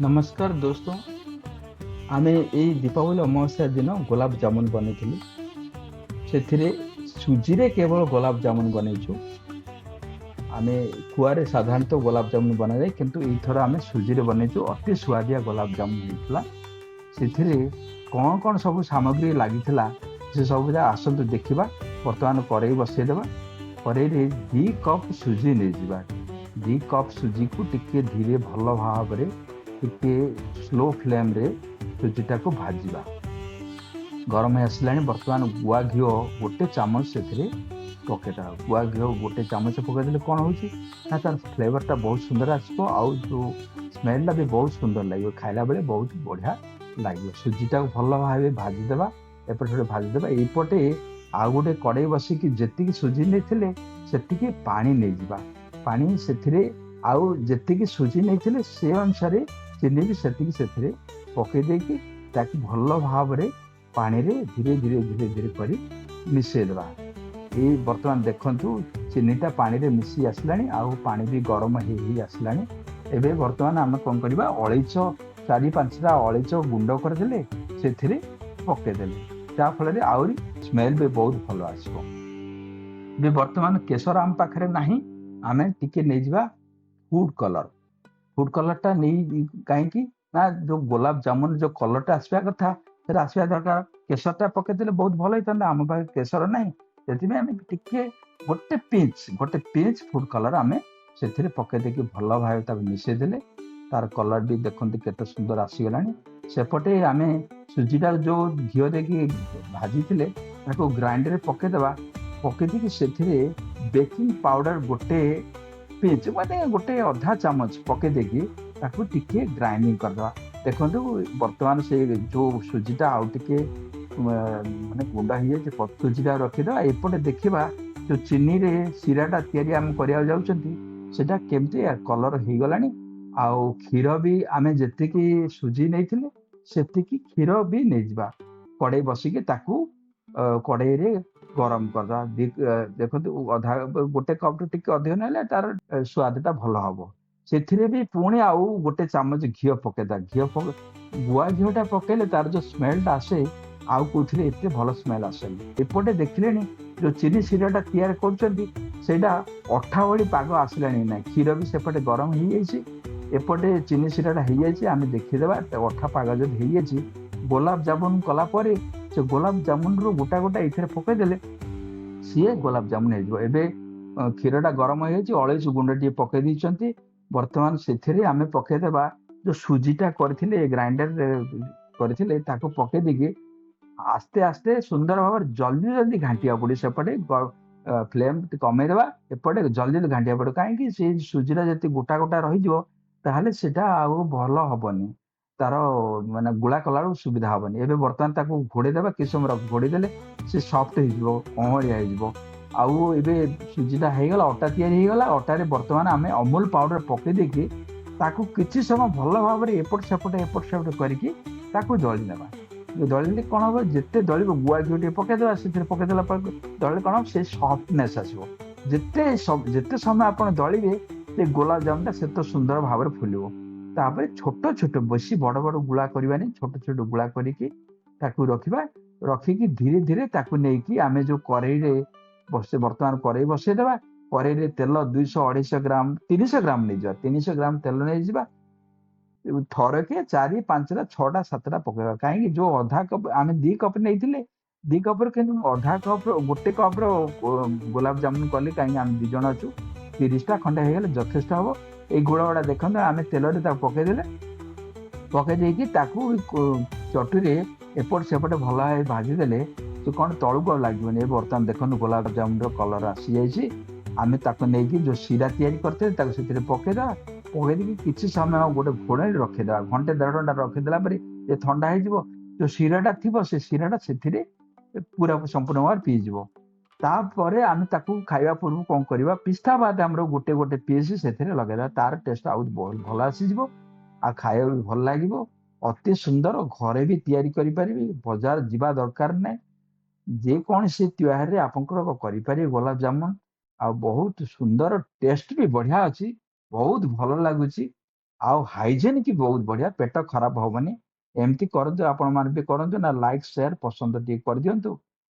नमस्कार दोस्तों। आमे एई दीपावली अमावस्या दिन गुलाब जामुन बनेइथिलु। सेथिरे सुजी रे केवल गुलाब जामुन बनेइछु। आमे कुआरे साधारणतः गुलाब जामुन बना जाए, किंतु एई थर आमे सुजी रे बनेइछु। अति स्वादिया गुलाब जामुन हेइथिला। सेथिरे कोन कोन सब सामग्री लागिथिला से सब जा आसंतु देखिबा। वर्तमान कड़ाई बसै देबा। कड़ाई रे 2 कप सुजी नै जिबा। 2 कप सुजी को टिके धीरे भल भाबरे टिके स्लो फ्लेम रे सुजीटा को भाजिबा। गरम है आसलानी। वर्तमान गुआ घी गोटे चामच से पकेटा। गुआ घी गोटे चामच पकईदे कौन हो तार फ्लेवरटा बहुत सुंदर आसो। आउ जो स्मेलटा भी बहुत सुंदर लगे, खाइला बेले बहुत बढ़िया लगे। सुजीटा को भल भाव भाजीदेवा। एपटे भाजीदेवा। यपटे आउ गोटे कड़ाई बसिकी जी सुजी नहीं से पानी नहीं जावा। पानी से आउ जी सुजी नहीं से अनुसार चीनी भी से पकईदे भल भाव पानी रे धीरे धीरे धीरे धीरे कर मिसेदेवा। ये बर्तमान देखंतु चीनीटा पानी रे मिसी आसलानी। आउ पानी भी गरम ही आसलानी। एबे बर्तमान आम कौन करवा, अलैच 4-5टा अलैच गुंड करदे से पकईदेले, जहाँफल आहरी स्मेल भी बहुत भल आसो। बर्तमान केशर आम पाखे ना, आम टिके नहीं जावा फूड कलर। फूड कलरटा नहीं कहीं ना, जो गुलाब जामुन जो कलरटा आसवा कथा आसवा दरकार। केशरटा पकईदे बहुत भल होता। आम पाखे केशर ना, से गोटे पिंच फूड कलर आम से पकईदे भल भाव मिसेदेले। तार कलर भी देखते केते सुंदर आसीगला। सेपटे आम सुजीटा जो घी देकी भाजी थे ग्राइंडर पकईदेवा। पकईदी से बेकिंग पाउडर गोटे पिंच माने गोटे अधा चामच पकईदे टिके ग्राइंडिंग करदे। देखो बर्तमान से जो सुजीटा आउ टिके माने गुंडा हो जाए, सुजीटा रखीद। एपटे देखा जो चीनी रे सीराटा या जाटा केमती कलर हो गला। आउ क्षीर भी आम जी सुजी नहीं से क्षीर भी नहीं जावा। कड़ाई बसिकी कड़ाई रे गरम करदे। देखो अधा गोटे कप टिके अधिक ना तार स्वादटा भल हम। से भी पुणी आउ गोटे चामच घी पकईदा। गुआ घीटा पकईले तार जो स्मेलटा आसे आउ कौन एत भल स्मेल आसे। एपटे देखिले जो चीनी सीराटा तैयार करटा अठा भली पाग आसला ना। क्षीर भी सेपटे गरम हो जाए, एपटे चीनी सीराटा हो जाए। आम देखीदेवा अठा पाग जब हो गोलाप जामुन कलापर से गोलाप जामुन रू गोटा गोटा ये पकईदे सी गोलाप जामुन हो। क्षीरटा गरम हो जाए, अलैच गुंड टे पकई देइछंती। वर्तमान से आम पकईदेवा जो सुजीटा करथिले ग्राइंडर करथिले ताको पकई देके आस्ते आस्ते सुंदर भाव जल्दी जल्दी घाटिया पड़े। सेपटे फ्लेम कमेदेवा। एपटे जल्दी जल्दी घाटिया पड़े कहीं से सुजीटा जब गोटा गोटा रही सेटा आउ भल हेनी। तार माने गुला कला सुविधा हेनी। एबे बर्तमान ताको घोड़ेदेवा। कि समय घोड़ेदेले से सफ्ट हो कहलिया हो। आउ एबे सुजीटा होगला, अटा तैयारी होगला। अटारे बर्तमान आम अमूल पाउडर पकई देकी ताकू किछि समय भल भाव एपट सेपट करके दलीदेवा। दलिले कौन हम जिते दल गुआ घी पकईदेवा से पकईदेला दल कौन से सफ्टनेस आसो। जिते समय आप दलिए से गोलाप जामुनटा से तो सुंदर भाव फुल। तापर छोट छोट बेसी बड़ बड़ गुला करवानी, छोट छोट गुला करके रखा। रखिकी धीरे धीरे नहीं आम जो कड़ाई बर्तमान कड़ाई बसईदेवा। कड़ाई तेल 200-250 ग्राम 300 ग्राम नहीं जा। 300 ग्राम तेल नहीं जा। थरके 4-5-6-7टा पकड़ा कहीं जो अधा कप आम 2 कप नहीं 2 कप अधा कप गोटे कप गोलाप जामुन कली कहीं आम 2 जन अच्छु 30टा खंडे हो गले यथेष्ट हम। ये गुड़ गुड़ा देखते आम तेल पकईदे पकईदे चटुरी एपट सेपटे भल भाव भाजीदे से कौन तलू लगे। बर्तमान देखो गोलाप जामुन कलर आसी जाइए। आम नहीं जो सीरा तैयारी करते पकईदा। पकईदी किसी समय गोटे घोड़ा रखीदे घंटे 1.5 घंटा रखीदेला ये ठंडा हो जो सीराटा थी से सीराटा से पूरा संपूर्ण भाव पीजी। तापर आम खावा पूर्व कौन करवा, पिस्ता बादाम गोटे गोटे पीस से लगेदा। तार टेस्ट आउ भल आसीज आ खाया भी भल लगे। अति सुंदर घरे भी तैयारी करि परिबे। बाजार जीवा दरकार नहीं। जेकोसी त्योहार आपंकर करें गोलाप जामुन आ बहुत सुंदर टेस्ट भी बढ़िया अच्छी, बहुत भल लगुच। ଆଉ ହାଇଜେନିକ୍ ବହୁତ ବଢିଆ, ପେଟ ଖରାପ ହବନି। ଏମିତି କରନ୍ତୁ, ଆପଣ ମାନେ ବି କରନ୍ତୁ ନା, ଲାଇକ୍ ସେୟାର ପସନ୍ଦ ଟିକେ କରିଦିଅନ୍ତୁ।